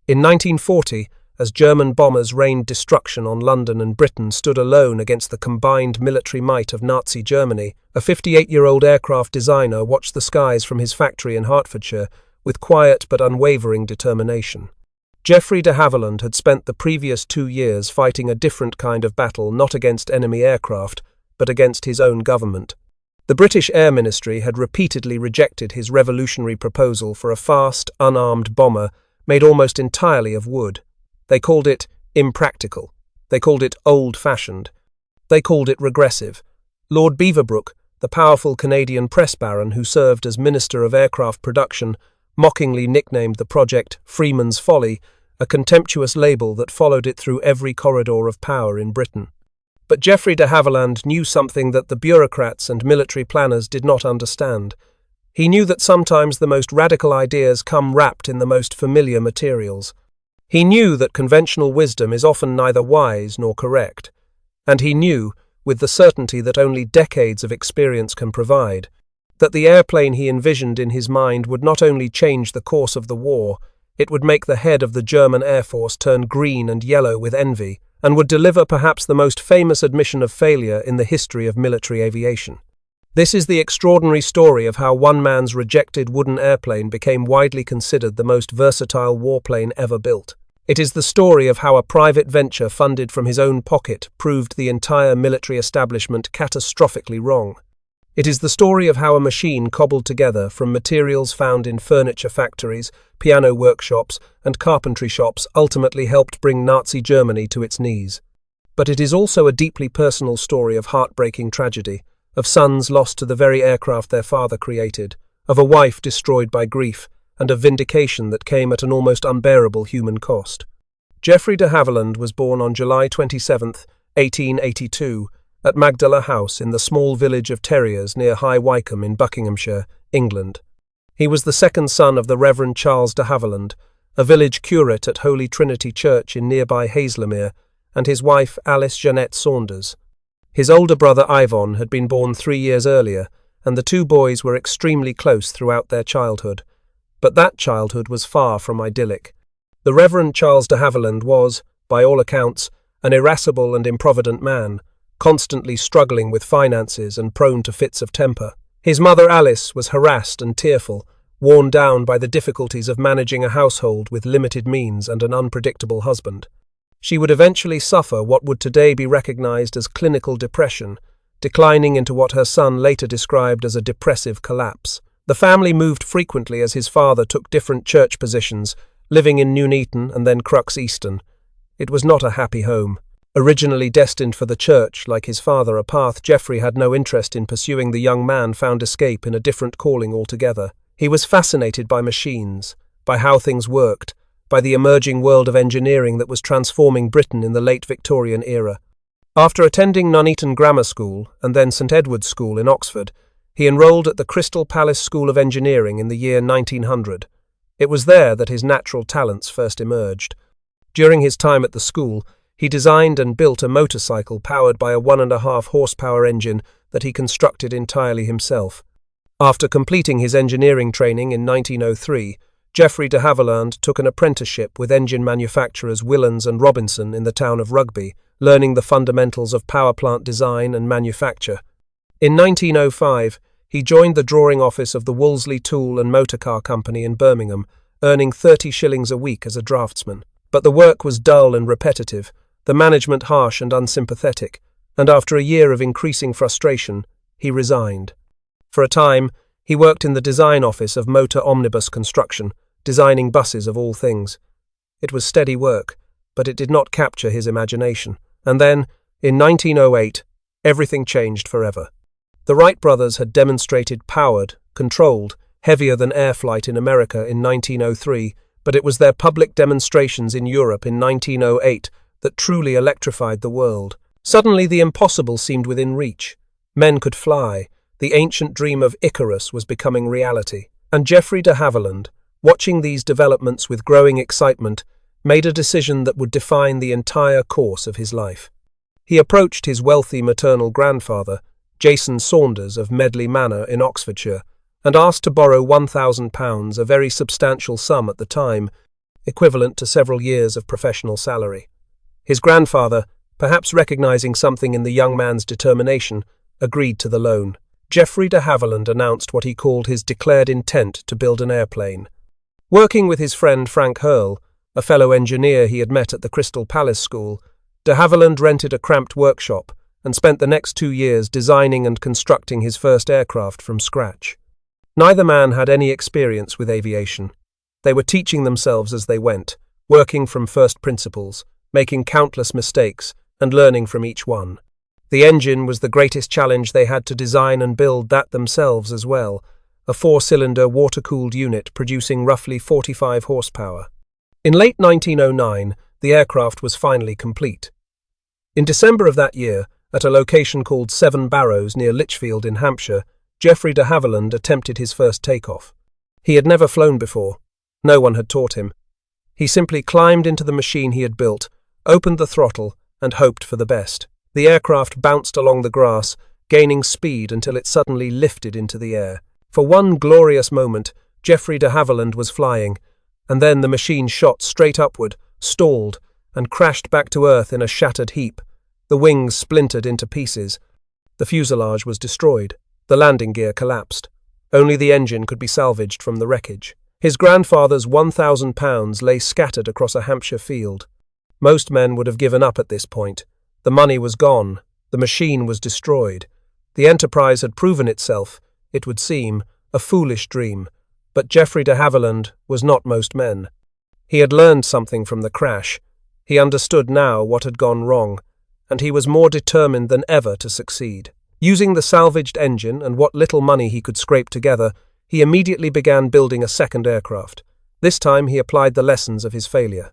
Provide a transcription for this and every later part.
In 1940, as German bombers rained destruction on London and Britain stood alone against the combined military might of Nazi Germany, a 58-year-old aircraft designer watched the skies from his factory in Hertfordshire with quiet but unwavering determination. Geoffrey de Havilland had spent the previous 2 years fighting a different kind of battle, not against enemy aircraft, but against his own government. The British Air Ministry had repeatedly rejected his revolutionary proposal for a fast, unarmed bomber made almost entirely of wood. They called it impractical. They called it old-fashioned. They called it regressive. Lord Beaverbrook, the powerful Canadian press baron who served as Minister of Aircraft Production, mockingly nicknamed the project Freeman's Folly, a contemptuous label that followed it through every corridor of power in Britain. But Geoffrey de Havilland knew something that the bureaucrats and military planners did not understand. He knew that sometimes the most radical ideas come wrapped in the most familiar materials. He knew that conventional wisdom is often neither wise nor correct. And he knew, with the certainty that only decades of experience can provide, that the airplane he envisioned in his mind would not only change the course of the war, it would make the head of the German Air Force turn green and yellow with envy, and would deliver perhaps the most famous admission of failure in the history of military aviation. This is the extraordinary story of how one man's rejected wooden airplane became widely considered the most versatile warplane ever built. It is the story of how a private venture funded from his own pocket proved the entire military establishment catastrophically wrong. It is the story of how a machine cobbled together from materials found in furniture factories, piano workshops, and carpentry shops ultimately helped bring Nazi Germany to its knees. But it is also a deeply personal story of heartbreaking tragedy, of sons lost to the very aircraft their father created, of a wife destroyed by grief, and of vindication that came at an almost unbearable human cost. Geoffrey de Havilland was born on July 27, 1882, at Magdala House in the small village of Terriers near High Wycombe in Buckinghamshire, England. He was the second son of the Reverend Charles de Havilland, a village curate at Holy Trinity Church in nearby Haslemere, and his wife Alice Jeanette Saunders. His older brother Yvonne had been born 3 years earlier, and the two boys were extremely close throughout their childhood. But that childhood was far from idyllic. The Reverend Charles de Havilland was, by all accounts, an irascible and improvident man, constantly struggling with finances and prone to fits of temper. His mother Alice was harassed and tearful, worn down by the difficulties of managing a household with limited means and an unpredictable husband. She would eventually suffer what would today be recognized as clinical depression, declining into what her son later described as a depressive collapse. The family moved frequently as his father took different church positions, living in Nuneaton and then Crux Easton. It was not a happy home. Originally destined for the church, like his father, a path Geoffrey had no interest in pursuing, the young man found escape in a different calling altogether. He was fascinated by machines, by how things worked, by the emerging world of engineering that was transforming Britain in the late Victorian era. After attending Nuneaton Grammar School and then St Edward's School in Oxford, he enrolled at the Crystal Palace School of Engineering in the year 1900. It was there that his natural talents first emerged. During his time at the school, he designed and built a motorcycle powered by a 1.5 horsepower engine that he constructed entirely himself. After completing his engineering training in 1903, Geoffrey de Havilland took an apprenticeship with engine manufacturers Willans and Robinson in the town of Rugby, learning the fundamentals of power plant design and manufacture. In 1905, he joined the drawing office of the Wolseley Tool and Motor Car Company in Birmingham, earning 30 shillings a week as a draftsman. But the work was dull and repetitive, the management harsh and unsympathetic, and after a year of increasing frustration, he resigned. For a time, he worked in the design office of Motor Omnibus Construction, designing buses of all things. It was steady work, but it did not capture his imagination. And then, in 1908, everything changed forever. The Wright brothers had demonstrated powered, controlled, heavier-than-air flight in America in 1903, but it was their public demonstrations in Europe in 1908 that truly electrified the world. Suddenly the impossible seemed within reach. Men could fly. The ancient dream of Icarus was becoming reality. And Geoffrey de Havilland, watching these developments with growing excitement, made a decision that would define the entire course of his life. He approached his wealthy maternal grandfather, Jason Saunders of Medley Manor in Oxfordshire, and asked to borrow £1,000, a very substantial sum at the time. equivalent to several years of professional salary. His grandfather, perhaps recognizing something in the young man's determination, agreed to the loan. Geoffrey de Havilland announced what he called his declared intent to build an airplane. Working with his friend Frank Hurl, a fellow engineer he had met at the Crystal Palace School, de Havilland rented a cramped workshop and spent the next 2 years designing and constructing his first aircraft from scratch. Neither man had any experience with aviation. They were teaching themselves as they went, working from first principles, making countless mistakes, and learning from each one. The engine was the greatest challenge they had to design and build that themselves as well, a 4-cylinder water-cooled unit producing roughly 45 horsepower. In late 1909, the aircraft was finally complete. In December of that year, at a location called Seven Barrows near Lichfield in Hampshire, Geoffrey de Havilland attempted his first takeoff. He had never flown before. No one had taught him. He simply climbed into the machine he had built, opened the throttle, and hoped for the best. The aircraft bounced along the grass, gaining speed until it suddenly lifted into the air. For one glorious moment, Geoffrey de Havilland was flying, and then the machine shot straight upward, stalled, and crashed back to earth in a shattered heap. The wings splintered into pieces. The fuselage was destroyed. The landing gear collapsed. Only the engine could be salvaged from the wreckage. His grandfather's £1,000 lay scattered across a Hampshire field. Most men would have given up at this point. The money was gone. The machine was destroyed. The enterprise had proven itself, it would seem, a foolish dream. But Geoffrey de Havilland was not most men. He had learned something from the crash. He understood now what had gone wrong, and he was more determined than ever to succeed. Using the salvaged engine and what little money he could scrape together, he immediately began building a second aircraft. This time he applied the lessons of his failure.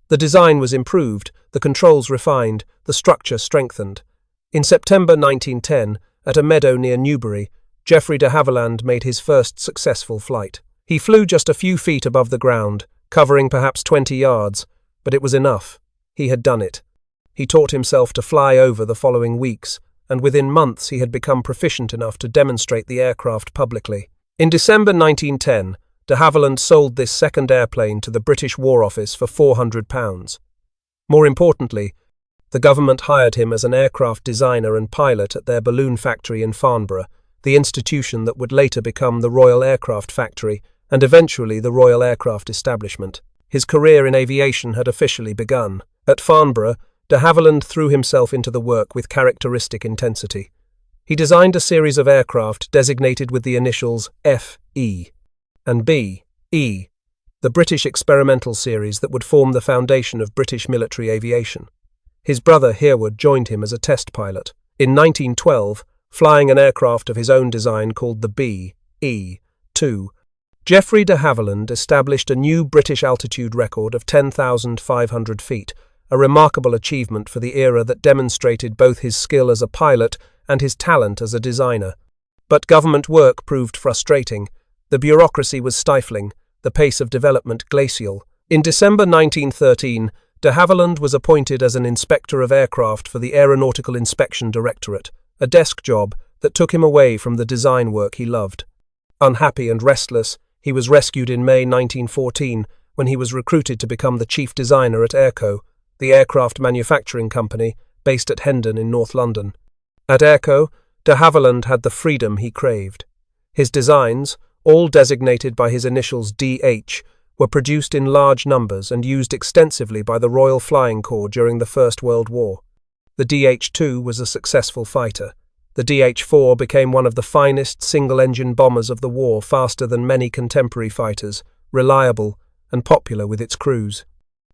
The design was improved, the controls refined, the structure strengthened. In September 1910, at a meadow near Newbury, Geoffrey de Havilland made his first successful flight. He flew just a few feet above the ground, covering perhaps 20 yards, but it was enough. He had done it. He taught himself to fly over the following weeks, and within months he had become proficient enough to demonstrate the aircraft publicly. In December 1910, de Havilland sold this second airplane to the British War Office for £400. More importantly, the government hired him as an aircraft designer and pilot at their balloon factory in Farnborough, the institution that would later become the Royal Aircraft Factory and eventually the Royal Aircraft Establishment. His career in aviation had officially begun. At Farnborough, de Havilland threw himself into the work with characteristic intensity. He designed a series of aircraft designated with the initials F.E. and B.E., the British experimental series that would form the foundation of British military aviation. His brother Hereward joined him as a test pilot. In 1912, flying an aircraft of his own design called the B.E.2, Geoffrey de Havilland established a new British altitude record of 10,500 feet, a remarkable achievement for the era that demonstrated both his skill as a pilot and his talent as a designer. But government work proved frustrating. The bureaucracy was stifling, the pace of development glacial. In December 1913, de Havilland was appointed as an inspector of aircraft for the Aeronautical Inspection Directorate, a desk job that took him away from the design work he loved. Unhappy and restless, he was rescued in May 1914 when he was recruited to become the chief designer at Airco, the aircraft manufacturing company based at Hendon in North London. At Airco, de Havilland had the freedom he craved. His designs, all designated by his initials DH, were produced in large numbers and used extensively by the Royal Flying Corps during the First World War. The DH-2 was a successful fighter. The DH-4 became one of the finest single-engine bombers of the war, faster than many contemporary fighters, reliable, and popular with its crews.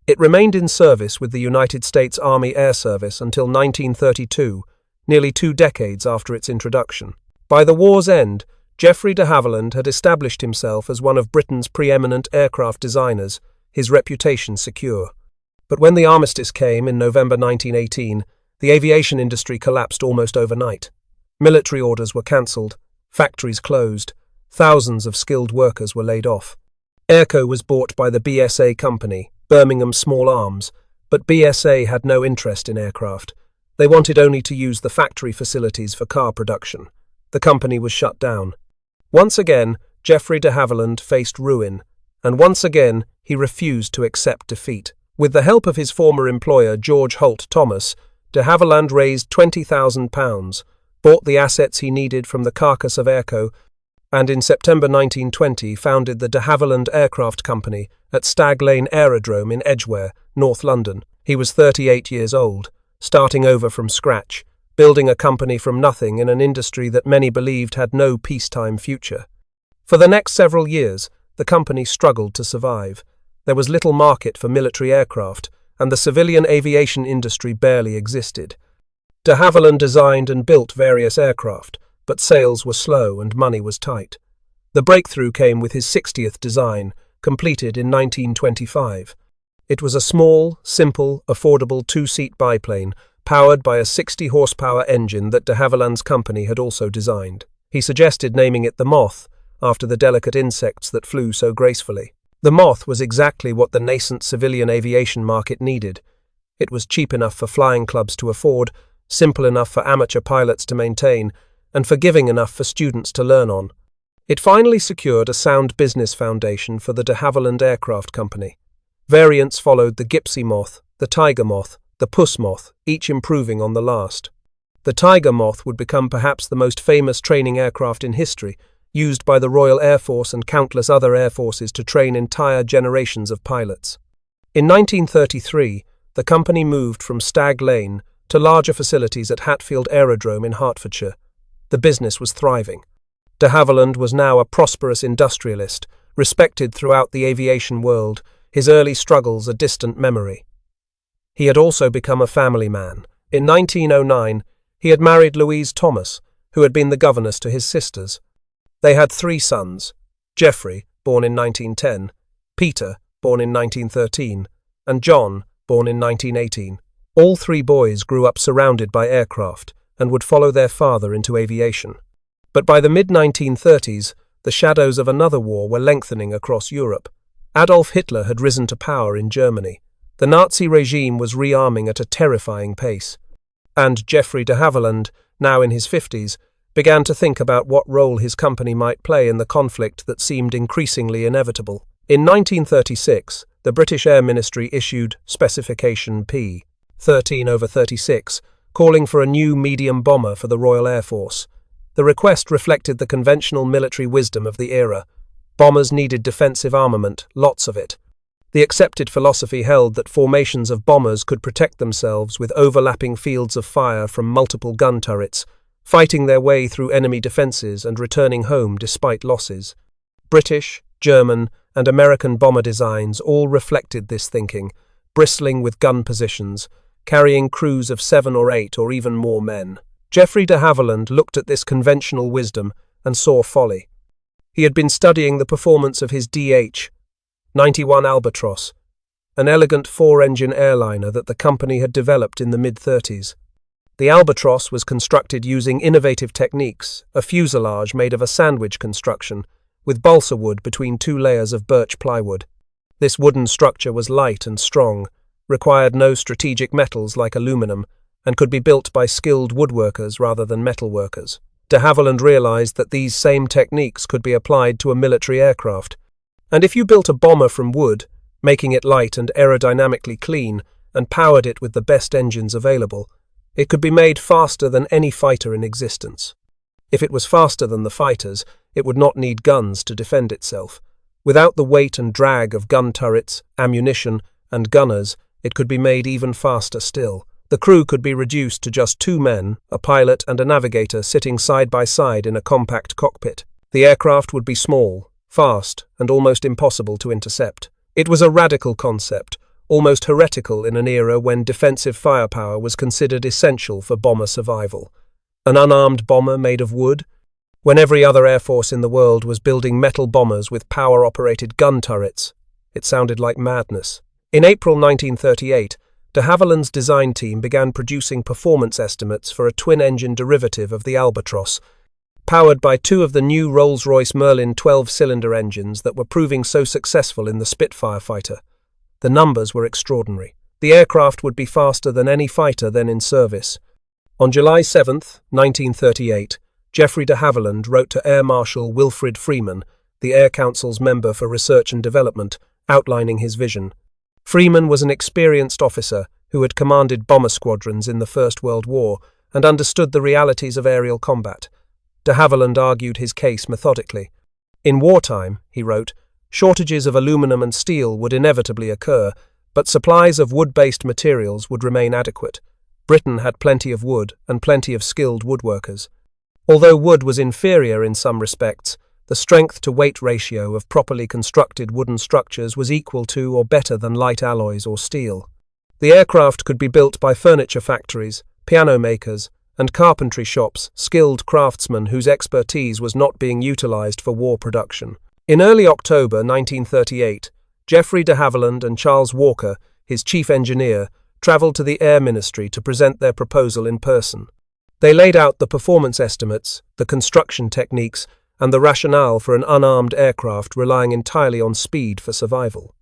It remained in service with the United States Army Air Service until 1932, nearly 2 decades after its introduction. By the war's end, Geoffrey de Havilland had established himself as one of Britain's preeminent aircraft designers, his reputation secure. But when the armistice came in November 1918, the aviation industry collapsed almost overnight. Military orders were cancelled, factories closed, thousands of skilled workers were laid off. Airco was bought by the BSA company, Birmingham Small Arms, but BSA had no interest in aircraft. They wanted only to use the factory facilities for car production. The company was shut down. Once again, Geoffrey de Havilland faced ruin, and once again he refused to accept defeat. With the help of his former employer, George Holt Thomas, de Havilland raised £20,000, bought the assets he needed from the carcass of Airco, and in September 1920 founded the de Havilland Aircraft Company at Stag Lane Aerodrome in Edgware, North London. He was 38 years old, starting over from scratch, building a company from nothing in an industry that many believed had no peacetime future. For the next several years, the company struggled to survive. There was little market for military aircraft, and the civilian aviation industry barely existed. De Havilland designed and built various aircraft, but sales were slow and money was tight. The breakthrough came with his 60th design, completed in 1925. It was a small, simple, affordable two-seat biplane, powered by a 60-horsepower engine that de Havilland's company had also designed. He suggested naming it the Moth, after the delicate insects that flew so gracefully. The Moth was exactly what the nascent civilian aviation market needed. It was cheap enough for flying clubs to afford, simple enough for amateur pilots to maintain, and forgiving enough for students to learn on. It finally secured a sound business foundation for the de Havilland Aircraft Company. Variants followed the Gypsy Moth, the Tiger Moth, the Puss Moth, each improving on the last. The Tiger Moth would become perhaps the most famous training aircraft in history, used by the Royal Air Force and countless other air forces to train entire generations of pilots. In 1933, the company moved from Stag Lane to larger facilities at Hatfield Aerodrome in Hertfordshire. The business was thriving. De Havilland was now a prosperous industrialist, respected throughout the aviation world, his early struggles a distant memory. He had also become a family man. In 1909, he had married Louise Thomas, who had been the governess to his sisters. They had 3 sons: Geoffrey, born in 1910, Peter, born in 1913, and John, born in 1918. All 3 boys grew up surrounded by aircraft and would follow their father into aviation. But by the mid-1930s, the shadows of another war were lengthening across Europe. Adolf Hitler had risen to power in Germany. The Nazi regime was rearming at a terrifying pace. And Geoffrey de Havilland, now in his 50s, began to think about what role his company might play in the conflict that seemed increasingly inevitable. In 1936, the British Air Ministry issued Specification P. 13/36, calling for a new medium bomber for the Royal Air Force. The request reflected the conventional military wisdom of the era. Bombers needed defensive armament, lots of it. The accepted philosophy held that formations of bombers could protect themselves with overlapping fields of fire from multiple gun turrets, fighting their way through enemy defenses and returning home despite losses. British, German, and American bomber designs all reflected this thinking, bristling with gun positions, carrying crews of 7 or 8 or even more men. Geoffrey de Havilland looked at this conventional wisdom and saw folly. He had been studying the performance of his DH-91 Albatross, an elegant 4-engine airliner that the company had developed in the mid-30s. The Albatross was constructed using innovative techniques, a fuselage made of a sandwich construction, with balsa wood between 2 layers of birch plywood. This wooden structure was light and strong, required no strategic metals like aluminum, and could be built by skilled woodworkers rather than metal workers. De Havilland realized that these same techniques could be applied to a military aircraft. And if you built a bomber from wood, making it light and aerodynamically clean, and powered it with the best engines available, it could be made faster than any fighter in existence. If it was faster than the fighters, it would not need guns to defend itself. Without the weight and drag of gun turrets, ammunition, and gunners, it could be made even faster still. The crew could be reduced to just 2 men, a pilot and a navigator sitting side by side in a compact cockpit. The aircraft would be small, fast, and almost impossible to intercept. It was a radical concept, almost heretical in an era when defensive firepower was considered essential for bomber survival. An unarmed bomber made of wood? When every other air force in the world was building metal bombers with power-operated gun turrets, it sounded like madness. In April 1938, de Havilland's design team began producing performance estimates for a twin-engine derivative of the Albatross, powered by 2 of the new Rolls-Royce Merlin 12-cylinder engines that were proving so successful in the Spitfire fighter. The numbers were extraordinary. The aircraft would be faster than any fighter then in service. On July 7, 1938, Geoffrey de Havilland wrote to Air Marshal Wilfrid Freeman, the Air Council's member for Research and Development, outlining his vision. Freeman was an experienced officer who had commanded bomber squadrons in the First World War and understood the realities of aerial combat. De Havilland argued his case methodically. In wartime, he wrote, shortages of aluminum and steel would inevitably occur, but supplies of wood-based materials would remain adequate. Britain had plenty of wood and plenty of skilled woodworkers. Although wood was inferior in some respects, the strength-to-weight ratio of properly constructed wooden structures was equal to or better than light alloys or steel. The aircraft could be built by furniture factories, piano makers, and carpentry shops, skilled craftsmen whose expertise was not being utilized for war production. In early October 1938, Geoffrey de Havilland and Charles Walker, his chief engineer, travelled to the Air Ministry to present their proposal in person. They laid out the performance estimates, the construction techniques, and the rationale for an unarmed aircraft relying entirely on speed for survival.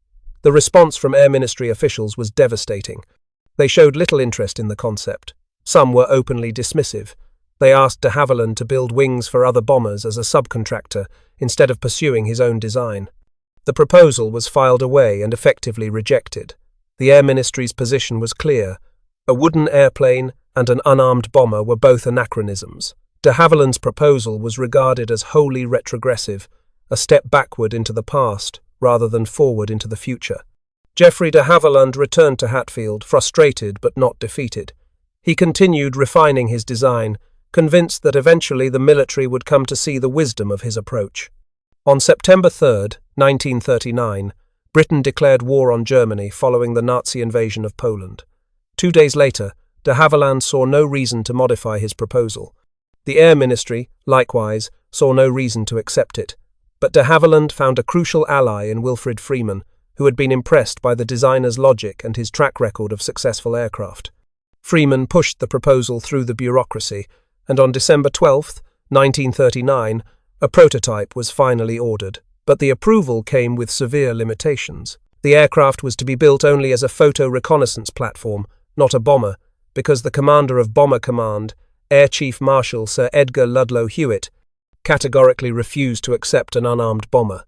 The response from Air Ministry officials was devastating. They showed little interest in the concept. Some were openly dismissive. They asked de Havilland to build wings for other bombers as a subcontractor instead of pursuing his own design. The proposal was filed away and effectively rejected. The Air Ministry's position was clear. A wooden airplane and an unarmed bomber were both anachronisms. De Havilland's proposal was regarded as wholly retrogressive, a step backward into the past rather than forward into the future. Geoffrey de Havilland returned to Hatfield, frustrated but not defeated. He continued refining his design, convinced that eventually the military would come to see the wisdom of his approach. On September 3, 1939, Britain declared war on Germany following the Nazi invasion of Poland. 2 days later, de Havilland saw no reason to modify his proposal. The Air Ministry, likewise, saw no reason to accept it. But de Havilland found a crucial ally in Wilfred Freeman, who had been impressed by the designer's logic and his track record of successful aircraft. Freeman pushed the proposal through the bureaucracy, and on December 12, 1939, a prototype was finally ordered. But the approval came with severe limitations. The aircraft was to be built only as a photo reconnaissance platform, not a bomber, because the commander of Bomber Command, Air Chief Marshal Sir Edgar Ludlow Hewitt, categorically refused to accept an unarmed bomber.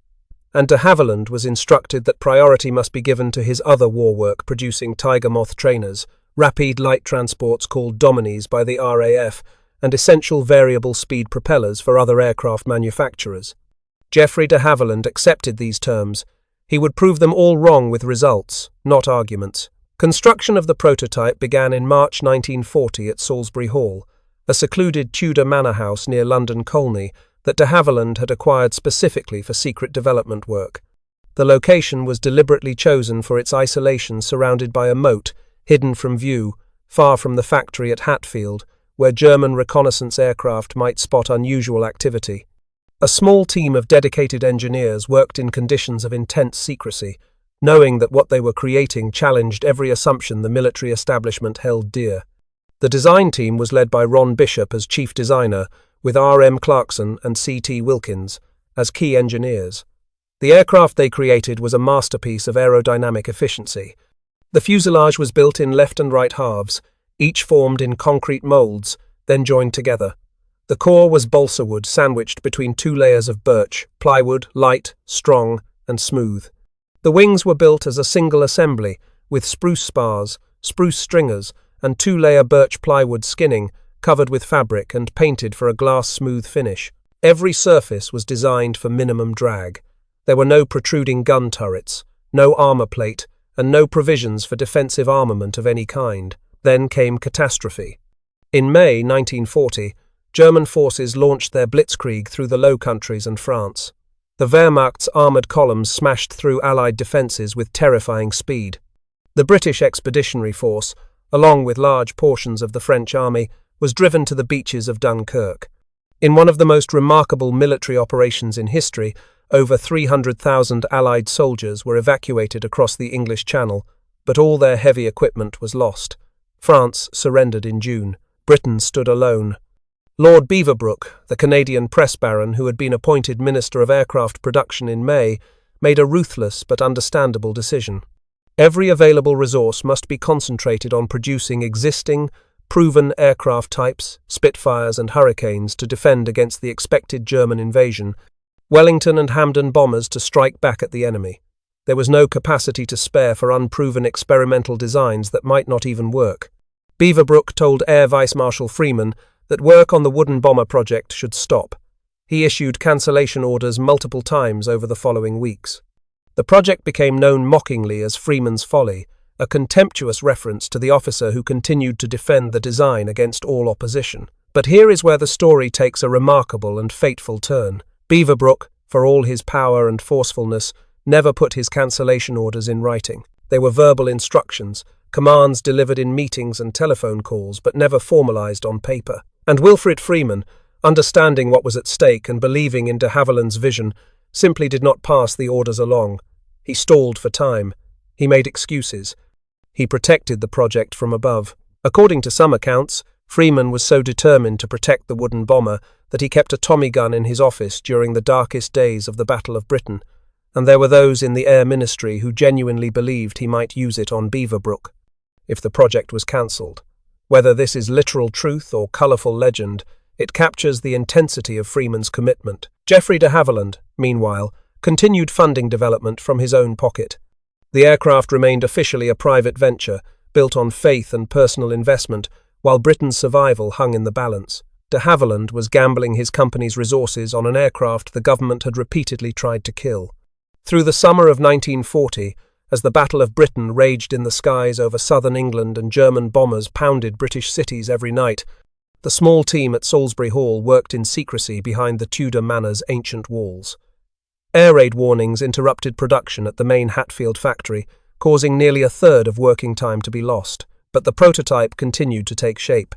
And de Havilland was instructed that priority must be given to his other war work producing Tiger Moth trainers, rapid light transports called Dominies by the RAF, and essential variable speed propellers for other aircraft manufacturers. Geoffrey de Havilland accepted these terms. He would prove them all wrong with results, not arguments. Construction of the prototype began in March 1940 at Salisbury Hall, a secluded Tudor manor house near London Colney that de Havilland had acquired specifically for secret development work. The location was deliberately chosen for its isolation, surrounded by a moat, hidden from view, far from the factory at Hatfield, where German reconnaissance aircraft might spot unusual activity. A small team of dedicated engineers worked in conditions of intense secrecy, knowing that what they were creating challenged every assumption the military establishment held dear. The design team was led by Ron Bishop as chief designer, with R.M. Clarkson and C.T. Wilkins as key engineers. The aircraft they created was a masterpiece of aerodynamic efficiency. The fuselage was built in left and right halves, each formed in concrete moulds, then joined together. The core was balsa wood sandwiched between 2 layers of birch, plywood, light, strong, and smooth. The wings were built as a single assembly, with spruce spars, spruce stringers, and 2-layer birch plywood skinning, covered with fabric and painted for a glass-smooth finish. Every surface was designed for minimum drag. There were no protruding gun turrets, no armor plate, and no provisions for defensive armament of any kind. Then came catastrophe. In May 1940, German forces launched their blitzkrieg through the Low Countries and France. The Wehrmacht's armoured columns smashed through Allied defences with terrifying speed. The British Expeditionary Force, along with large portions of the French army, was driven to the beaches of Dunkirk. In one of the most remarkable military operations in history, over 300,000 Allied soldiers were evacuated across the English Channel, but all their heavy equipment was lost. France surrendered in June. Britain stood alone. Lord Beaverbrook, the Canadian press baron who had been appointed Minister of Aircraft Production in May, made a ruthless but understandable decision. Every available resource must be concentrated on producing existing, proven aircraft types, Spitfires and Hurricanes, to defend against the expected German invasion, Wellington and Hampden bombers to strike back at the enemy. There was no capacity to spare for unproven experimental designs that might not even work. Beaverbrook told Air Vice Marshal Freeman that work on the wooden bomber project should stop. He issued cancellation orders multiple times over the following weeks. The project became known mockingly as Freeman's Folly, a contemptuous reference to the officer who continued to defend the design against all opposition. But here is where the story takes a remarkable and fateful turn. Beaverbrook, for all his power and forcefulness, never put his cancellation orders in writing. They were verbal instructions, commands delivered in meetings and telephone calls, but never formalized on paper. And Wilfrid Freeman, understanding what was at stake and believing in de Havilland's vision, simply did not pass the orders along. He stalled for time. He made excuses. He protected the project from above. According to some accounts, Freeman was so determined to protect the wooden bomber that he kept a Tommy gun in his office during the darkest days of the Battle of Britain, and there were those in the Air Ministry who genuinely believed he might use it on Beaverbrook if the project was cancelled. Whether this is literal truth or colourful legend, it captures the intensity of Freeman's commitment. Geoffrey de Havilland, meanwhile, continued funding development from his own pocket. The aircraft remained officially a private venture, built on faith and personal investment, while Britain's survival hung in the balance. De Havilland was gambling his company's resources on an aircraft the government had repeatedly tried to kill. Through the summer of 1940, as the Battle of Britain raged in the skies over southern England and German bombers pounded British cities every night, the small team at Salisbury Hall worked in secrecy behind the Tudor manor's ancient walls. Air raid warnings interrupted production at the main Hatfield factory, causing nearly a third of working time to be lost, but the prototype continued to take shape.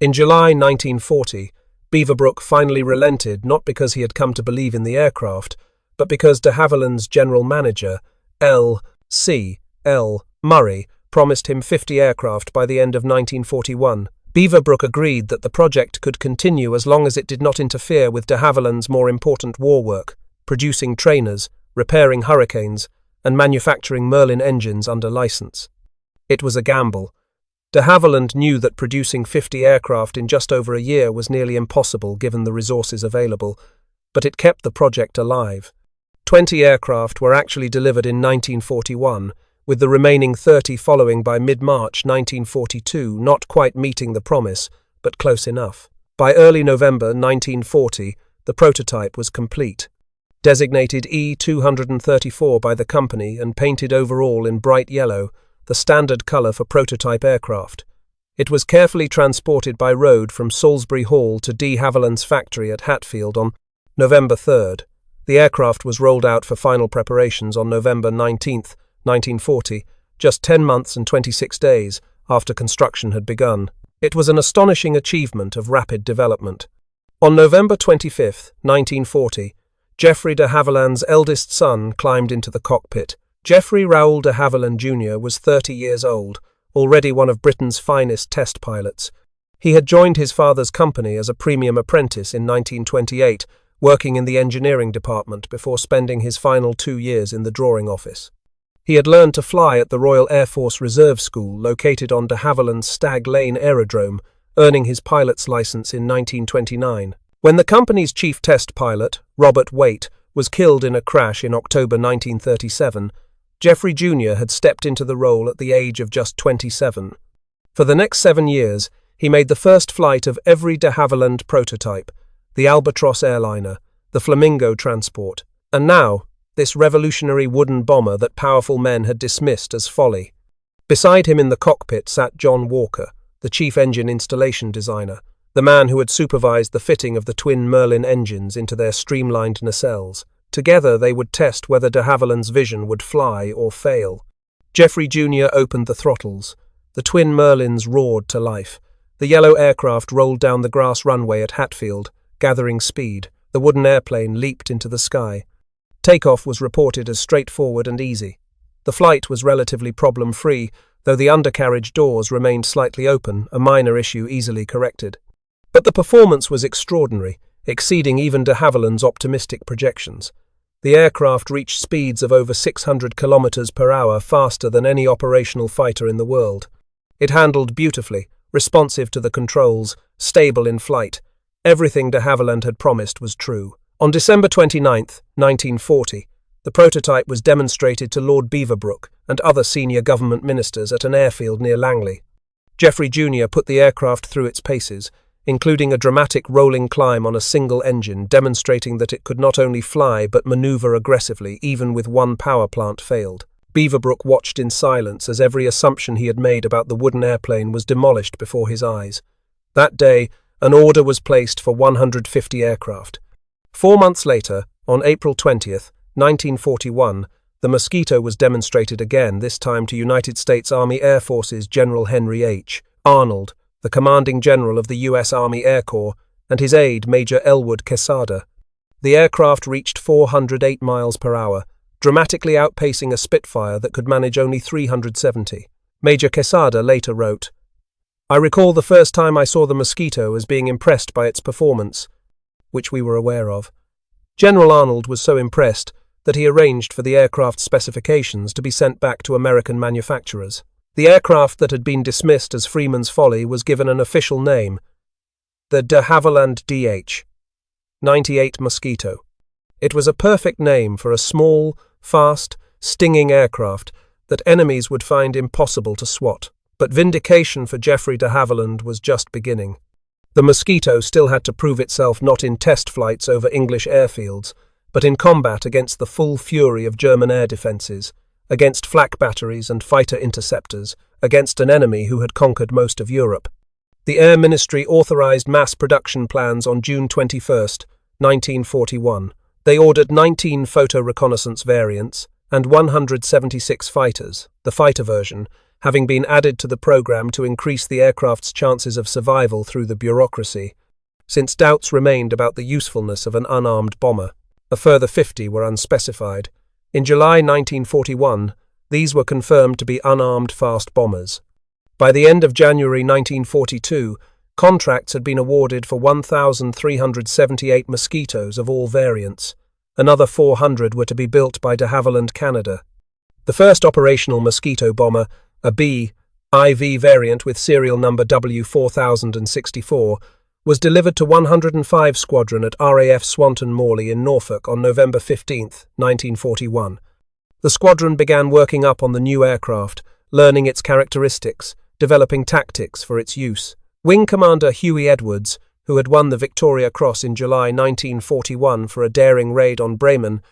In July 1940, Beaverbrook finally relented, not because he had come to believe in the aircraft, but because de Havilland's general manager, L.C. Murray, promised him 50 aircraft by the end of 1941. Beaverbrook agreed that the project could continue as long as it did not interfere with de Havilland's more important war work, producing trainers, repairing Hurricanes, and manufacturing Merlin engines under license. It was a gamble. De Havilland knew that producing 50 aircraft in just over a year was nearly impossible given the resources available, but it kept the project alive. 20 aircraft were actually delivered in 1941, with the remaining 30 following by mid-March 1942, not quite meeting the promise, but close enough. By early November 1940, the prototype was complete. Designated E-234 by the company and painted overall in bright yellow, the standard colour for prototype aircraft. It was carefully transported by road from Salisbury Hall to de Havilland's factory at Hatfield on November 3rd. The aircraft was rolled out for final preparations on November 19th, 1940, just 10 months and 26 days after construction had begun. It was an astonishing achievement of rapid development. On November 25th, 1940, Geoffrey de Havilland's eldest son climbed into the cockpit. Geoffrey Raoul de Havilland Jr. was 30 years old, already one of Britain's finest test pilots. He had joined his father's company as a premium apprentice in 1928, working in the engineering department before spending his final 2 years in the drawing office. He had learned to fly at the Royal Air Force Reserve School located on de Havilland's Stag Lane Aerodrome, earning his pilot's license in 1929. When the company's chief test pilot, Robert Waite, was killed in a crash in October 1937, Geoffrey Jr. had stepped into the role at the age of just 27. For the next 7 years, he made the first flight of every de Havilland prototype, the Albatross airliner, the Flamingo transport, and now, this revolutionary wooden bomber that powerful men had dismissed as folly. Beside him in the cockpit sat John Walker, the chief engine installation designer, the man who had supervised the fitting of the twin Merlin engines into their streamlined nacelles. Together they would test whether de Havilland's vision would fly or fail. Geoffrey Jr. opened the throttles. The twin Merlins roared to life. The yellow aircraft rolled down the grass runway at Hatfield, gathering speed. The wooden airplane leaped into the sky. Takeoff was reported as straightforward and easy. The flight was relatively problem-free, though the undercarriage doors remained slightly open, a minor issue easily corrected. But the performance was extraordinary, exceeding even de Havilland's optimistic projections. The aircraft reached speeds of over 600 kilometers per hour, faster than any operational fighter in the world. It handled beautifully, responsive to the controls, stable in flight. Everything de Havilland had promised was true. On December 29, 1940, The prototype was demonstrated to Lord Beaverbrook and other senior government ministers at an airfield near Langley. Geoffrey Jr. put the aircraft through its paces, including a dramatic rolling climb on a single engine, demonstrating that it could not only fly but maneuver aggressively, even with one power plant failed. Beaverbrook watched in silence as every assumption he had made about the wooden airplane was demolished before his eyes. That day, an order was placed for 150 aircraft. 4 months later, on April 20th, 1941, the Mosquito was demonstrated again, this time to United States Army Air Forces General Henry H. Arnold, the commanding general of the U.S. Army Air Corps, and his aide, Major Elwood Quesada. The aircraft reached 408 miles per hour, dramatically outpacing a Spitfire that could manage only 370. Major Quesada later wrote, "I recall the first time I saw the Mosquito as being impressed by its performance, which we were aware of. General Arnold was so impressed that he arranged for the aircraft specifications to be sent back to American manufacturers. The aircraft that had been dismissed as Freeman's Folly was given an official name, the de Havilland DH-98 Mosquito. It was a perfect name for a small, fast, stinging aircraft that enemies would find impossible to swat. But vindication for Geoffrey de Havilland was just beginning. The Mosquito still had to prove itself not in test flights over English airfields, but in combat against the full fury of German air defences, against flak batteries and fighter interceptors, against an enemy who had conquered most of Europe. The Air Ministry authorised mass production plans on June 21, 1941. They ordered 19 photo reconnaissance variants and 176 fighters, the fighter version, having been added to the programme to increase the aircraft's chances of survival through the bureaucracy. Since doubts remained about the usefulness of an unarmed bomber, a further 50 were unspecified. In July 1941, these were confirmed to be unarmed fast bombers. By the end of January 1942, contracts had been awarded for 1,378 Mosquitoes of all variants. Another 400 were to be built by de Havilland Canada. The first operational Mosquito bomber, a B/IV variant with serial number W4064, was delivered to 105 Squadron at RAF Swanton Morley in Norfolk on November 15, 1941. The squadron began working up on the new aircraft, learning its characteristics, developing tactics for its use. Wing Commander Huey Edwards, who had won the Victoria Cross in July 1941 for a daring raid on Bremen,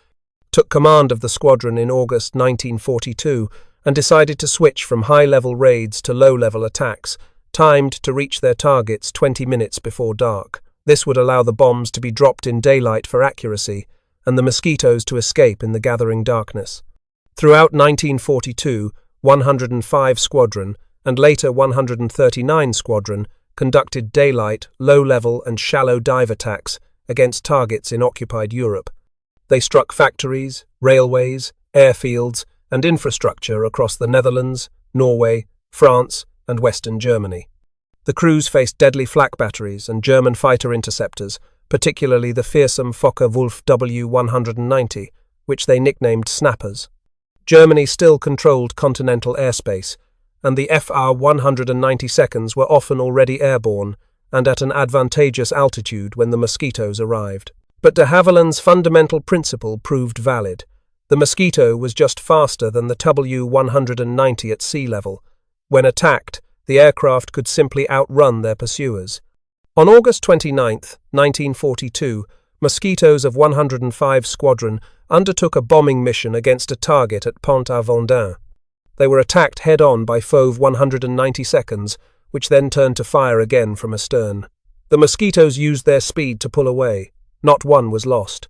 took command of the squadron in August 1942 and decided to switch from high-level raids to low-level attacks, timed to reach their targets 20 minutes before dark. This would allow the bombs to be dropped in daylight for accuracy, and the Mosquitoes to escape in the gathering darkness. Throughout 1942, 105 Squadron, and later 139 Squadron, conducted daylight, low-level and shallow dive attacks against targets in occupied Europe. They struck factories, railways, airfields, and infrastructure across the Netherlands, Norway, France, and Western Germany. The crews faced deadly flak batteries and German fighter interceptors, particularly the fearsome Focke-Wulf W190, which they nicknamed Snappers. Germany still controlled continental airspace, and the FR-192s were often already airborne and at an advantageous altitude when the Mosquitoes arrived. But de Havilland's fundamental principle proved valid. The Mosquito was just faster than the W190 at sea level. When attacked, the aircraft could simply outrun their pursuers. On August 29, 1942, Mosquitoes of 105 Squadron undertook a bombing mission against a target at Pont-à-Vendin. They were attacked head-on by Fauve 192s, which then turned to fire again from astern. The Mosquitoes used their speed to pull away. Not one was lost.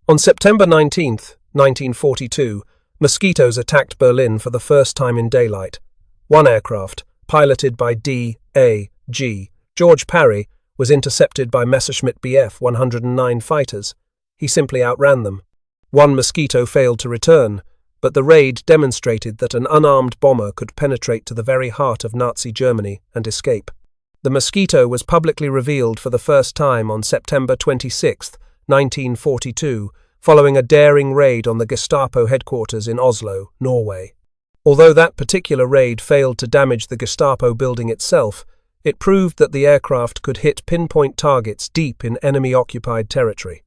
On September 19, 1942, Mosquitoes attacked Berlin for the first time in daylight. One aircraft, piloted by D.A.G. George Parry, was intercepted by Messerschmitt Bf 109 fighters. He simply outran them. One Mosquito failed to return, but the raid demonstrated that an unarmed bomber could penetrate to the very heart of Nazi Germany and escape. The Mosquito was publicly revealed for the first time on September 26, 1942, following a daring raid on the Gestapo headquarters in Oslo, Norway. Although that particular raid failed to damage the Gestapo building itself, it proved that the aircraft could hit pinpoint targets deep in enemy-occupied territory.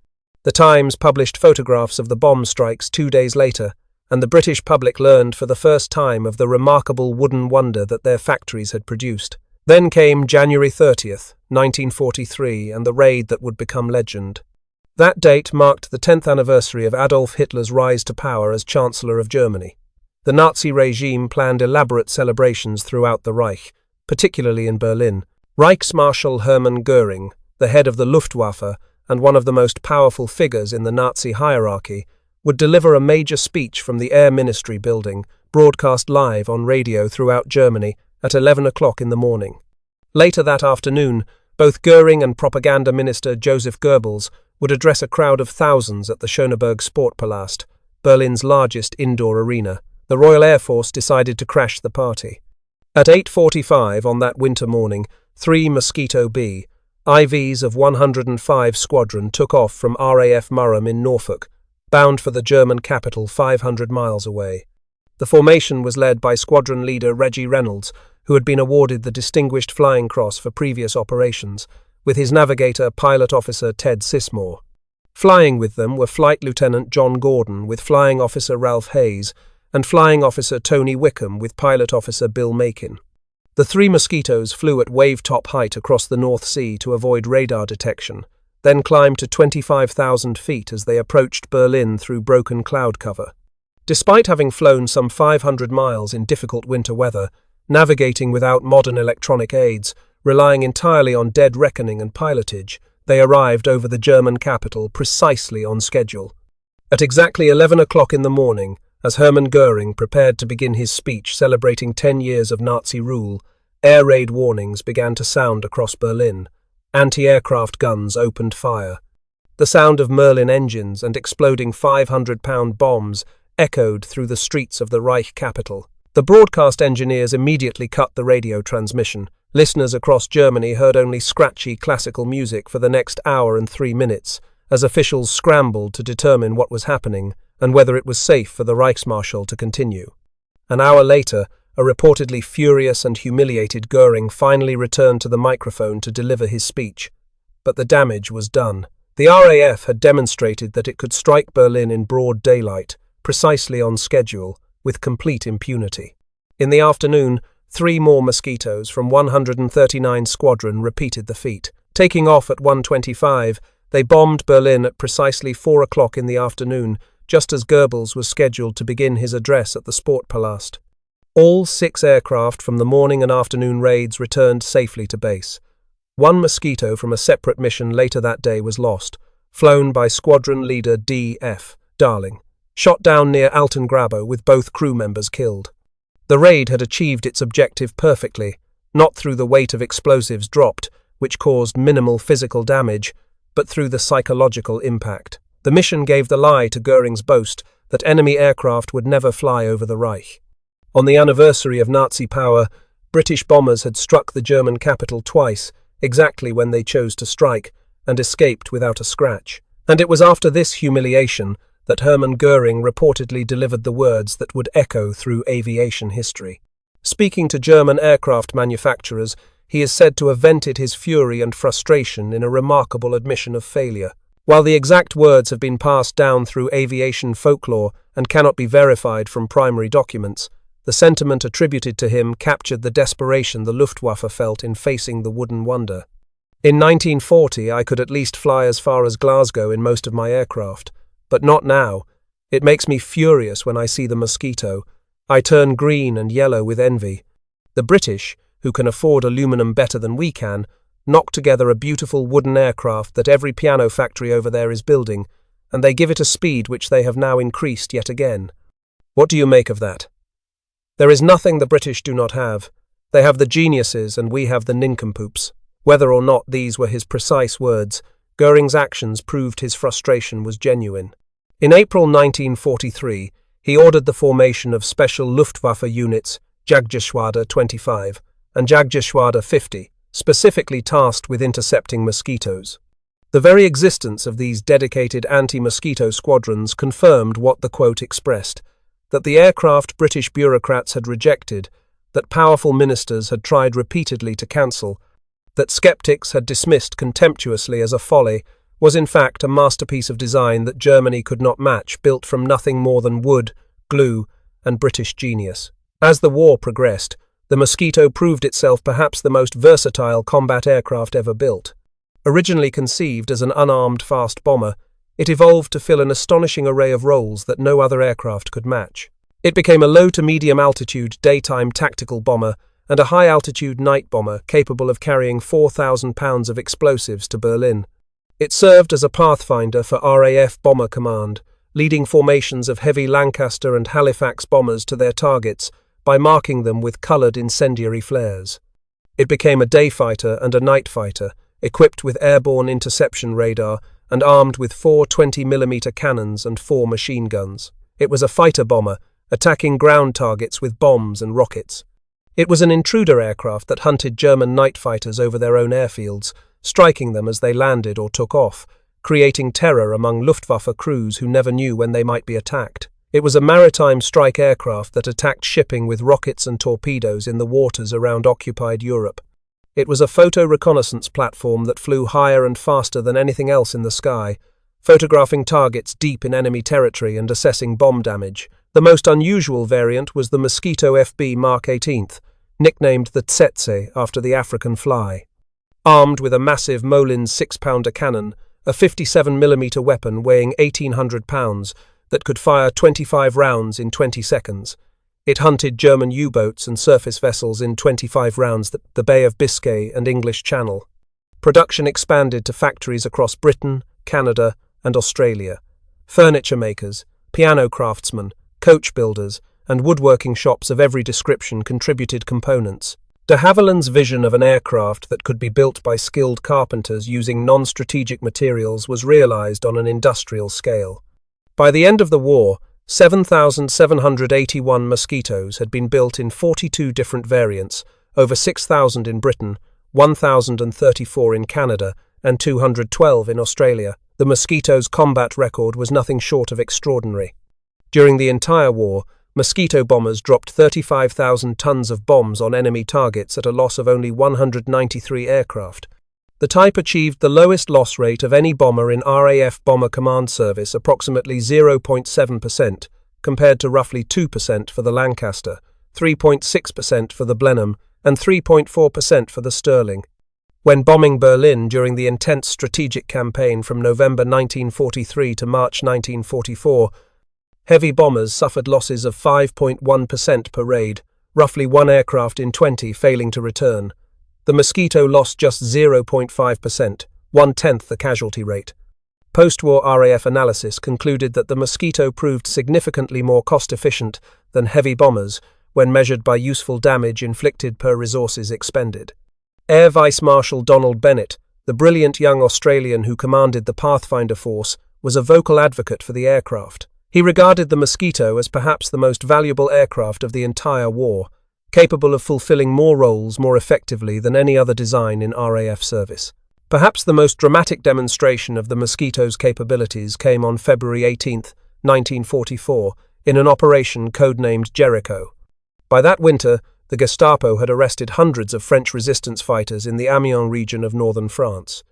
The Times published photographs of the bomb strikes 2 days later, and the British public learned for the first time of the remarkable wooden wonder that their factories had produced. Then came January 30th, 1943, and the raid that would become legend. That date marked the 10th anniversary of Adolf Hitler's rise to power as Chancellor of Germany. The Nazi regime planned elaborate celebrations throughout the Reich, particularly in Berlin. Reichsmarshal Hermann Göring, the head of the Luftwaffe and one of the most powerful figures in the Nazi hierarchy, would deliver a major speech from the Air Ministry building, broadcast live on radio throughout Germany at 11 o'clock in the morning. Later that afternoon, both Göring and Propaganda Minister Joseph Goebbels would address a crowd of thousands at the Schöneberg Sportpalast, Berlin's largest indoor arena. The Royal Air Force decided to crash the party. At 8:45 on that winter morning, 3 Mosquito B, IVs of 105 Squadron took off from RAF Murrum in Norfolk, bound for the German capital 500 miles away. The formation was led by squadron leader Reggie Reynolds, who had been awarded the Distinguished Flying Cross for previous operations, with his navigator, pilot officer Ted Sismore. Flying with them were Flight Lieutenant John Gordon with Flying Officer Ralph Hayes, and Flying Officer Tony Wickham with Pilot Officer Bill Makin. The 3 Mosquitoes flew at wave-top height across the North Sea to avoid radar detection, then climbed to 25,000 feet as they approached Berlin through broken cloud cover. Despite having flown some 500 miles in difficult winter weather, navigating without modern electronic aids, relying entirely on dead reckoning and pilotage, they arrived over the German capital precisely on schedule. At exactly 11 o'clock in the morning, as Hermann Göring prepared to begin his speech celebrating 10 years of Nazi rule, air raid warnings began to sound across Berlin. Anti-aircraft guns opened fire. The sound of Merlin engines and exploding 500-pound bombs echoed through the streets of the Reich capital. The broadcast engineers immediately cut the radio transmission. Listeners across Germany heard only scratchy classical music for the next hour and 3 minutes, as officials scrambled to determine what was happening and whether it was safe for the Reichsmarschall to continue. An hour later, a reportedly furious and humiliated Göring finally returned to the microphone to deliver his speech. But the damage was done. The RAF had demonstrated that it could strike Berlin in broad daylight, precisely on schedule, with complete impunity. In the afternoon, 3 more Mosquitoes from 139 Squadron repeated the feat. Taking off at 1:25, they bombed Berlin at precisely 4 o'clock in the afternoon, just as Goebbels was scheduled to begin his address at the Sportpalast. All 6 aircraft from the morning and afternoon raids returned safely to base. 1 Mosquito from a separate mission later that day was lost, flown by Squadron Leader D.F. Darling, shot down near Altengrabo with both crew members killed. The raid had achieved its objective perfectly, not through the weight of explosives dropped, which caused minimal physical damage, but through the psychological impact. The mission gave the lie to Göring's boast that enemy aircraft would never fly over the Reich. On the anniversary of Nazi power, British bombers had struck the German capital twice, exactly when they chose to strike, and escaped without a scratch. And it was after this humiliation that Hermann Göring reportedly delivered the words that would echo through aviation history. Speaking to German aircraft manufacturers, he is said to have vented his fury and frustration in a remarkable admission of failure. While the exact words have been passed down through aviation folklore and cannot be verified from primary documents, the sentiment attributed to him captured the desperation the Luftwaffe felt in facing the wooden wonder. In 1940, I could at least fly as far as Glasgow in most of my aircraft, but not now. It makes me furious when I see the Mosquito. I turn green and yellow with envy. The British, who can afford aluminum better than we can, knock together a beautiful wooden aircraft that every piano factory over there is building, and they give it a speed which they have now increased yet again. What do you make of that? There is nothing the British do not have. They have the geniuses and we have the nincompoops. Whether or not these were his precise words, Göring's actions proved his frustration was genuine. In April 1943, he ordered the formation of special Luftwaffe units, Jagdgeschwader 25 and Jagdgeschwader 50, specifically tasked with intercepting Mosquitoes. The very existence of these dedicated anti-Mosquito squadrons confirmed what the quote expressed, that the aircraft British bureaucrats had rejected, that powerful ministers had tried repeatedly to cancel, that skeptics had dismissed contemptuously as a folly, was in fact a masterpiece of design that Germany could not match, built from nothing more than wood, glue, and British genius. As the war progressed, the Mosquito proved itself perhaps the most versatile combat aircraft ever built. Originally conceived as an unarmed fast bomber, it evolved to fill an astonishing array of roles that no other aircraft could match. It became a low to medium altitude daytime tactical bomber and a high altitude night bomber capable of carrying 4,000 pounds of explosives to Berlin. It served as a pathfinder for RAF Bomber Command, leading formations of heavy Lancaster and Halifax bombers to their targets by marking them with coloured incendiary flares. It became a day fighter and a night fighter, equipped with airborne interception radar and armed with 4 20mm cannons and 4 machine guns. It was a fighter bomber, attacking ground targets with bombs and rockets. It was an intruder aircraft that hunted German night fighters over their own airfields, striking them as they landed or took off, creating terror among Luftwaffe crews who never knew when they might be attacked. It was a maritime strike aircraft that attacked shipping with rockets and torpedoes in the waters around occupied Europe. It was a photo reconnaissance platform that flew higher and faster than anything else in the sky, photographing targets deep in enemy territory and assessing bomb damage. The most unusual variant was the Mosquito FB Mark 18th, nicknamed the Tsetse after the African fly. Armed with a massive Molin's 6-pounder cannon, a 57mm weapon weighing 1,800 pounds that could fire 25 rounds in 20 seconds, it hunted German U-boats and surface vessels in 25 rounds the Bay of Biscay and English Channel. Production expanded to factories across Britain, Canada, and Australia. Furniture makers, piano craftsmen, coach builders, and woodworking shops of every description contributed components. De Havilland's vision of an aircraft that could be built by skilled carpenters using non-strategic materials was realized on an industrial scale. By the end of the war, 7,781 Mosquitoes had been built in 42 different variants, over 6,000 in Britain, 1,034 in Canada, and 212 in Australia. The Mosquito's combat record was nothing short of extraordinary. During the entire war, Mosquito bombers dropped 35,000 tons of bombs on enemy targets at a loss of only 193 aircraft. The type achieved the lowest loss rate of any bomber in RAF Bomber Command service, approximately 0.7%, compared to roughly 2% for the Lancaster, 3.6% for the Blenheim, and 3.4% for the Sterling. When bombing Berlin during the intense strategic campaign from November 1943 to March 1944, heavy bombers suffered losses of 5.1% per raid, roughly 1 aircraft in 20 failing to return. The Mosquito lost just 0.5%, 1/10 the casualty rate. Post-war RAF analysis concluded that the Mosquito proved significantly more cost-efficient than heavy bombers when measured by useful damage inflicted per resources expended. Air Vice Marshal Donald Bennett, the brilliant young Australian who commanded the Pathfinder force, was a vocal advocate for the aircraft. He regarded the Mosquito as perhaps the most valuable aircraft of the entire war, capable of fulfilling more roles more effectively than any other design in RAF service. Perhaps the most dramatic demonstration of the Mosquito's capabilities came on February 18, 1944, in an operation codenamed Jericho. By that winter, the Gestapo had arrested hundreds of French resistance fighters in the Amiens region of northern France.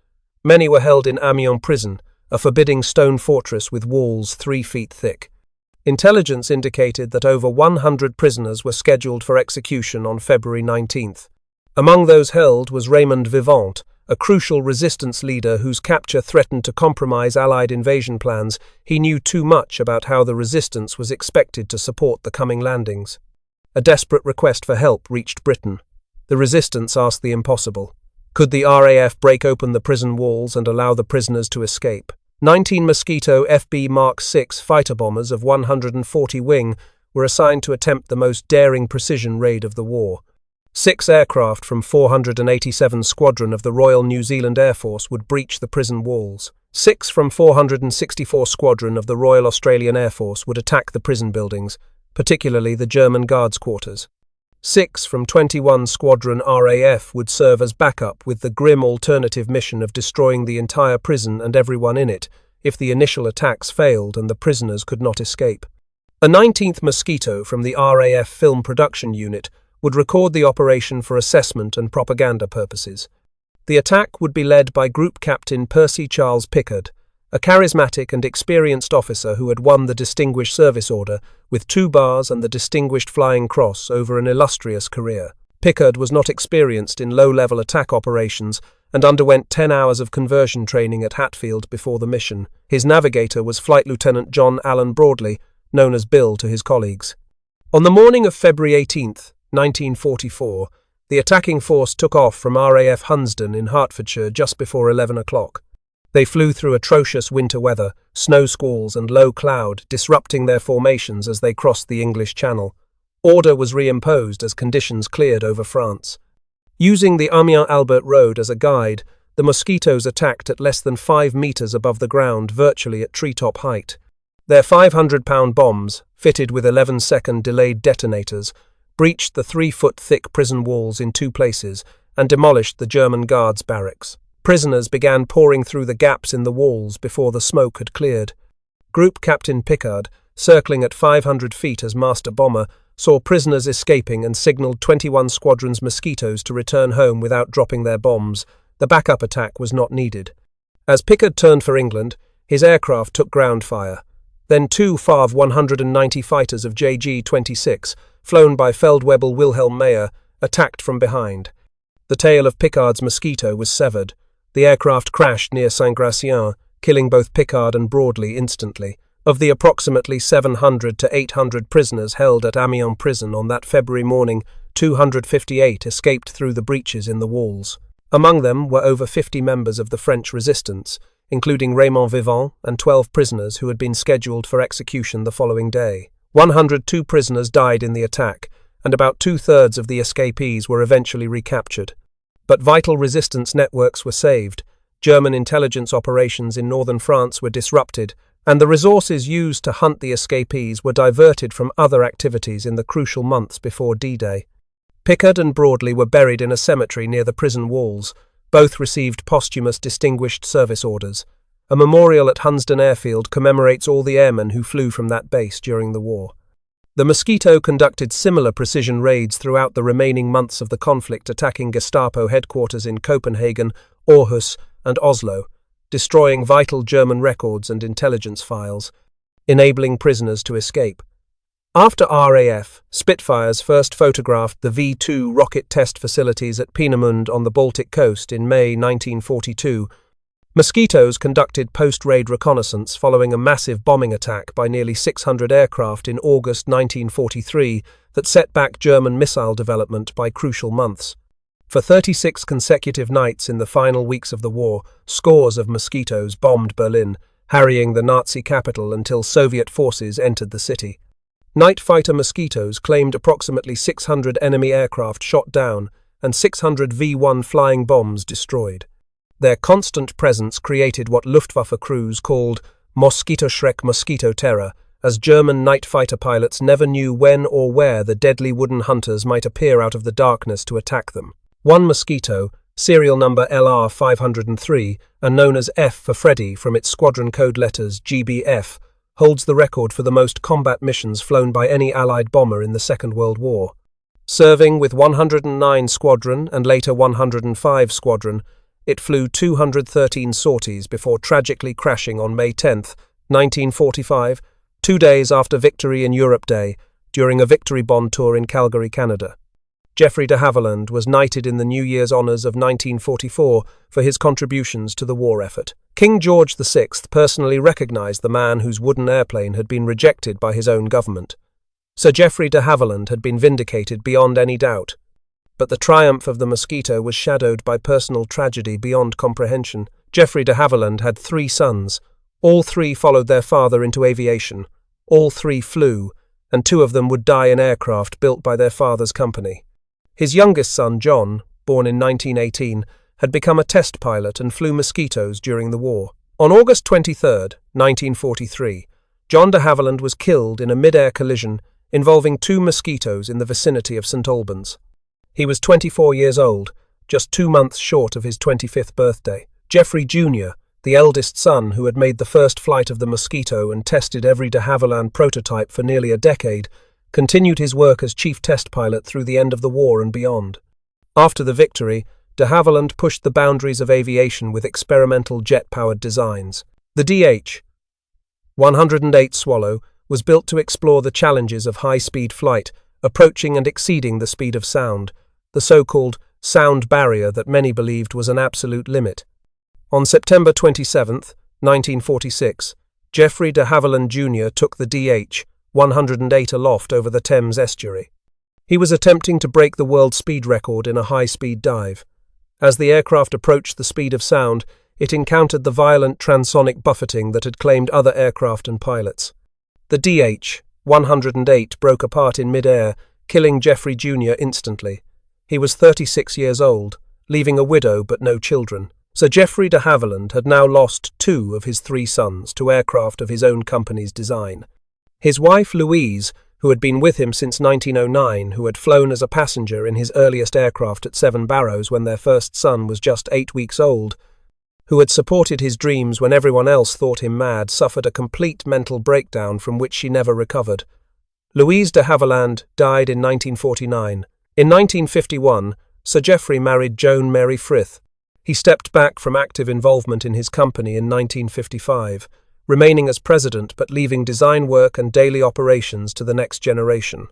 Many were held in Amiens Prison, a forbidding stone fortress with walls 3 feet thick. Intelligence indicated that over 100 prisoners were scheduled for execution on February 19th. Among those held was Raymond Vivant, a crucial resistance leader whose capture threatened to compromise Allied invasion plans. He knew too much about how the resistance was expected to support the coming landings. A desperate request for help reached Britain. The resistance asked the impossible. Could the RAF break open the prison walls and allow the prisoners to escape? 19 Mosquito FB Mark 6 fighter bombers of 140 wing were assigned to attempt the most daring precision raid of the war. 6 aircraft from 487 Squadron of the Royal New Zealand Air Force would breach the prison walls. 6 from 464 Squadron of the Royal Australian Air Force would attack the prison buildings, particularly the German guards' quarters. 6 from 21 Squadron RAF would serve as backup with the grim alternative mission of destroying the entire prison and everyone in it if the initial attacks failed and the prisoners could not escape. A 19th Mosquito from the RAF Film Production Unit would record the operation for assessment and propaganda purposes. The attack would be led by Group Captain Percy Charles Pickard, a charismatic and experienced officer who had won the Distinguished Service Order with 2 bars and the Distinguished Flying Cross over an illustrious career. Pickard was not experienced in low-level attack operations and underwent 10 hours of conversion training at Hatfield before the mission. His navigator was Flight Lieutenant John Allen Broadley, known as Bill to his colleagues. On the morning of February 18, 1944, the attacking force took off from RAF Hunsdon in Hertfordshire just before 11 o'clock. They flew through atrocious winter weather, snow squalls and low cloud, disrupting their formations as they crossed the English Channel. Order was reimposed as conditions cleared over France. Using the Amiens Albert Road as a guide, the Mosquitoes attacked at less than 5 meters above the ground, virtually at treetop height. Their 500-pound bombs, fitted with 11-second delayed detonators, breached the 3-foot-thick prison walls in 2 places and demolished the German guards' barracks. Prisoners began pouring through the gaps in the walls before the smoke had cleared. Group Captain Pickard, circling at 500 feet as master bomber, saw prisoners escaping and signalled 21 Squadron's Mosquitoes to return home without dropping their bombs. The backup attack was not needed. As Pickard turned for England, his aircraft took ground fire. Then 2 FAV 190 fighters of JG-26, flown by Feldwebel Wilhelm Meyer, attacked from behind. The tail of Pickard's Mosquito was severed. The aircraft crashed near Saint-Gratien, killing both Pickard and Broadley instantly. Of the approximately 700 to 800 prisoners held at Amiens Prison on that February morning, 258 escaped through the breaches in the walls. Among them were over 50 members of the French resistance, including Raymond Vivant and 12 prisoners who had been scheduled for execution the following day. 102 prisoners died in the attack, and about 2/3 of the escapees were eventually recaptured. But vital resistance networks were saved, German intelligence operations in northern France were disrupted, and the resources used to hunt the escapees were diverted from other activities in the crucial months before D-Day. Pickard and Broadley were buried in a cemetery near the prison walls. Both received posthumous Distinguished Service Orders. A memorial at Hunsdon Airfield commemorates all the airmen who flew from that base during the war. The Mosquito conducted similar precision raids throughout the remaining months of the conflict, attacking Gestapo headquarters in Copenhagen, Aarhus, and Oslo, destroying vital German records and intelligence files, enabling prisoners to escape. After RAF, Spitfires first photographed the V-2 rocket test facilities at Peenemünde on the Baltic coast in May 1942. Mosquitoes conducted post-raid reconnaissance following a massive bombing attack by nearly 600 aircraft in August 1943 that set back German missile development by crucial months. For 36 consecutive nights in the final weeks of the war, scores of Mosquitoes bombed Berlin, harrying the Nazi capital until Soviet forces entered the city. Night fighter Mosquitoes claimed approximately 600 enemy aircraft shot down and 600 V-1 flying bombs destroyed. Their constant presence created what Luftwaffe crews called Moskitoschreck, mosquito terror, as German night fighter pilots never knew when or where the deadly wooden hunters might appear out of the darkness to attack them. One Mosquito, serial number LR 503, and known as F for Freddy from its squadron code letters GBF, holds the record for the most combat missions flown by any Allied bomber in the Second World War. Serving with 109 Squadron and later 105 Squadron, it flew 213 sorties before tragically crashing on May 10, 1945, 2 days after Victory in Europe Day, during a victory bond tour in Calgary, Canada. Geoffrey de Havilland was knighted in the New Year's Honours of 1944 for his contributions to the war effort. King George VI personally recognised the man whose wooden airplane had been rejected by his own government. Sir Geoffrey de Havilland had been vindicated beyond any doubt. But the triumph of the Mosquito was shadowed by personal tragedy beyond comprehension. Geoffrey de Havilland had 3 sons. All 3 followed their father into aviation. All 3 flew, and 2 of them would die in aircraft built by their father's company. His youngest son, John, born in 1918, had become a test pilot and flew Mosquitoes during the war. On August 23, 1943, John de Havilland was killed in a mid-air collision involving 2 Mosquitoes in the vicinity of St Albans. He was 24 years old, just 2 months short of his 25th birthday. Geoffrey Jr., the eldest son who had made the first flight of the Mosquito and tested every de Havilland prototype for nearly a decade, continued his work as chief test pilot through the end of the war and beyond. After the victory, de Havilland pushed the boundaries of aviation with experimental jet-powered designs. The DH-108 Swallow was built to explore the challenges of high-speed flight, approaching and exceeding the speed of sound, the so-called sound barrier that many believed was an absolute limit. On September 27, 1946, Geoffrey de Havilland Jr. took the DH-108 aloft over the Thames estuary. He was attempting to break the world speed record in a high-speed dive. As the aircraft approached the speed of sound, it encountered the violent transonic buffeting that had claimed other aircraft and pilots. The DH-108 broke apart in mid-air, killing Geoffrey Jr. instantly. He was 36 years old, leaving a widow but no children. Sir Geoffrey de Havilland had now lost 2 of his 3 sons to aircraft of his own company's design. His wife, Louise, who had been with him since 1909, who had flown as a passenger in his earliest aircraft at 7 Barrows when their first son was just 8 weeks old, who had supported his dreams when everyone else thought him mad, suffered a complete mental breakdown from which she never recovered. Louise de Havilland died in 1949. In 1951, Sir Geoffrey married Joan Mary Frith. He stepped back from active involvement in his company in 1955, remaining as president but leaving design work and daily operations to the next generation.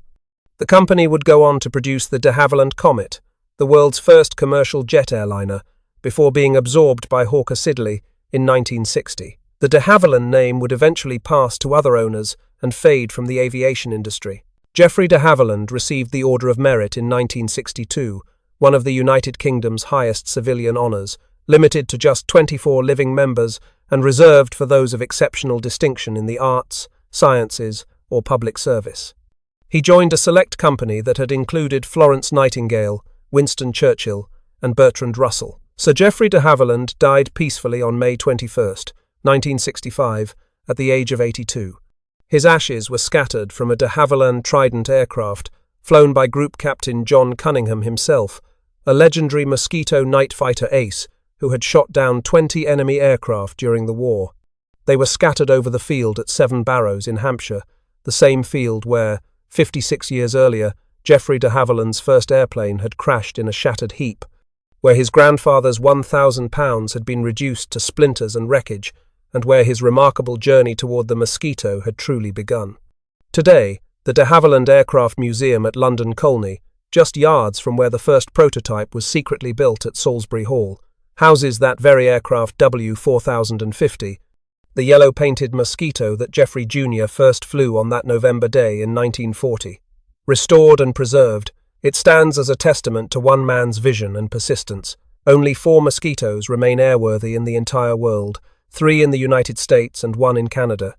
The company would go on to produce the de Havilland Comet, the world's first commercial jet airliner, before being absorbed by Hawker Siddeley in 1960. The de Havilland name would eventually pass to other owners and fade from the aviation industry. Geoffrey de Havilland received the Order of Merit in 1962, one of the United Kingdom's highest civilian honours, limited to just 24 living members and reserved for those of exceptional distinction in the arts, sciences, or public service. He joined a select company that had included Florence Nightingale, Winston Churchill, and Bertrand Russell. Sir Geoffrey de Havilland died peacefully on May 21, 1965, at the age of 82. His ashes were scattered from a de Havilland Trident aircraft, flown by Group Captain John Cunningham himself, a legendary Mosquito night fighter ace who had shot down 20 enemy aircraft during the war. They were scattered over the field at 7 Barrows in Hampshire, the same field where, 56 years earlier, Geoffrey de Havilland's first airplane had crashed in a shattered heap, where his grandfather's £1,000 had been reduced to splinters and wreckage, and where his remarkable journey toward the Mosquito had truly begun. Today, the de Havilland Aircraft Museum at London Colney, just yards from where the first prototype was secretly built at Salisbury Hall, houses that very aircraft W4050, the yellow-painted Mosquito that Geoffrey Jr. first flew on that November day in 1940. Restored and preserved, it stands as a testament to one man's vision and persistence. Only 4 Mosquitoes remain airworthy in the entire world, 3 in the United States and 1 in Canada.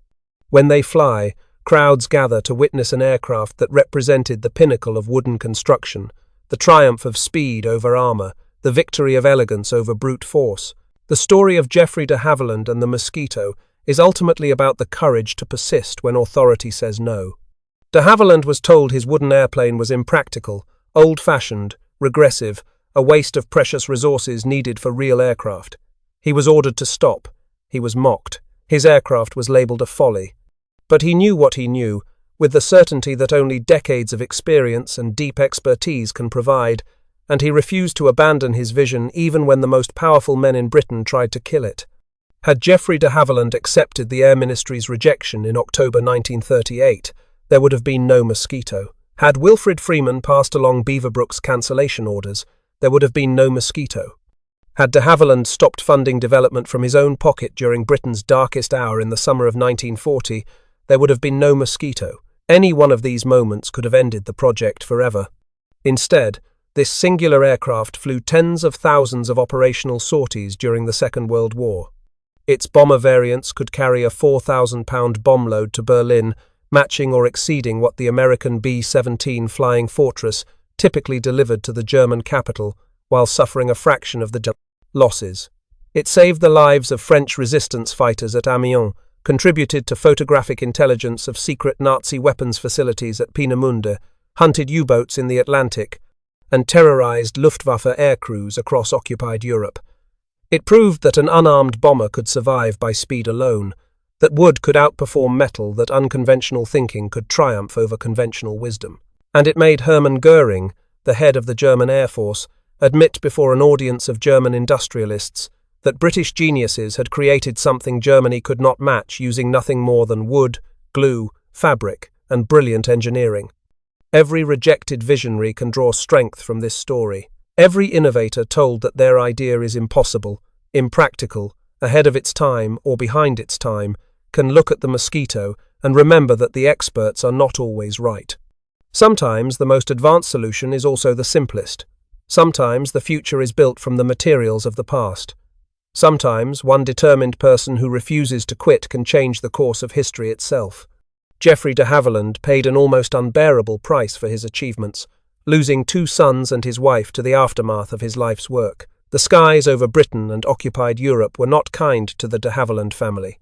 When they fly, crowds gather to witness an aircraft that represented the pinnacle of wooden construction, the triumph of speed over armour, the victory of elegance over brute force. The story of Geoffrey de Havilland and the Mosquito is ultimately about the courage to persist when authority says no. De Havilland was told his wooden airplane was impractical, old-fashioned, regressive, a waste of precious resources needed for real aircraft. He was ordered to stop. He was mocked. His aircraft was labelled a folly. But he knew what he knew, with the certainty that only decades of experience and deep expertise can provide, and he refused to abandon his vision even when the most powerful men in Britain tried to kill it. Had Geoffrey de Havilland accepted the Air Ministry's rejection in October 1938, there would have been no Mosquito. Had Wilfrid Freeman passed along Beaverbrook's cancellation orders, there would have been no Mosquito. Had de Havilland stopped funding development from his own pocket during Britain's darkest hour in the summer of 1940, there would have been no Mosquito. Any one of these moments could have ended the project forever. Instead, this singular aircraft flew tens of thousands of operational sorties during the Second World War. Its bomber variants could carry a 4,000-pound bomb load to Berlin, matching or exceeding what the American B-17 Flying Fortress typically delivered to the German capital, while suffering a fraction of the losses. It saved the lives of French resistance fighters at Amiens, contributed to photographic intelligence of secret Nazi weapons facilities at Peenemünde, hunted U-boats in the Atlantic, and terrorized Luftwaffe air crews across occupied Europe. It proved that an unarmed bomber could survive by speed alone, that wood could outperform metal, that unconventional thinking could triumph over conventional wisdom. And it made Hermann Göring, the head of the German Air Force, admit before an audience of German industrialists that British geniuses had created something Germany could not match using nothing more than wood, glue, fabric, and brilliant engineering. Every rejected visionary can draw strength from this story. Every innovator told that their idea is impossible, impractical, ahead of its time or behind its time, can look at the Mosquito and remember that the experts are not always right. Sometimes the most advanced solution is also the simplest. Sometimes the future is built from the materials of the past. Sometimes one determined person who refuses to quit can change the course of history itself. Geoffrey de Havilland paid an almost unbearable price for his achievements, losing 2 sons and his wife to the aftermath of his life's work. The skies over Britain and occupied Europe were not kind to the de Havilland family.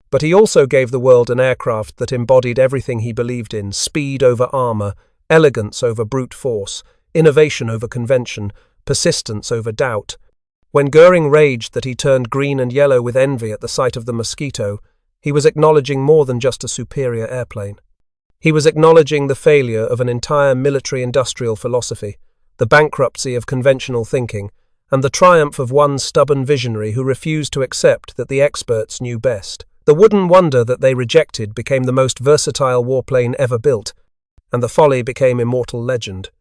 But he also gave the world an aircraft that embodied everything he believed in: speed over armour, elegance over brute force, innovation over convention, persistence over doubt. When Göring raged that he turned green and yellow with envy at the sight of the Mosquito, he was acknowledging more than just a superior airplane. He was acknowledging the failure of an entire military-industrial philosophy, the bankruptcy of conventional thinking, and the triumph of one stubborn visionary who refused to accept that the experts knew best. The wooden wonder that they rejected became the most versatile warplane ever built, and the folly became immortal legend.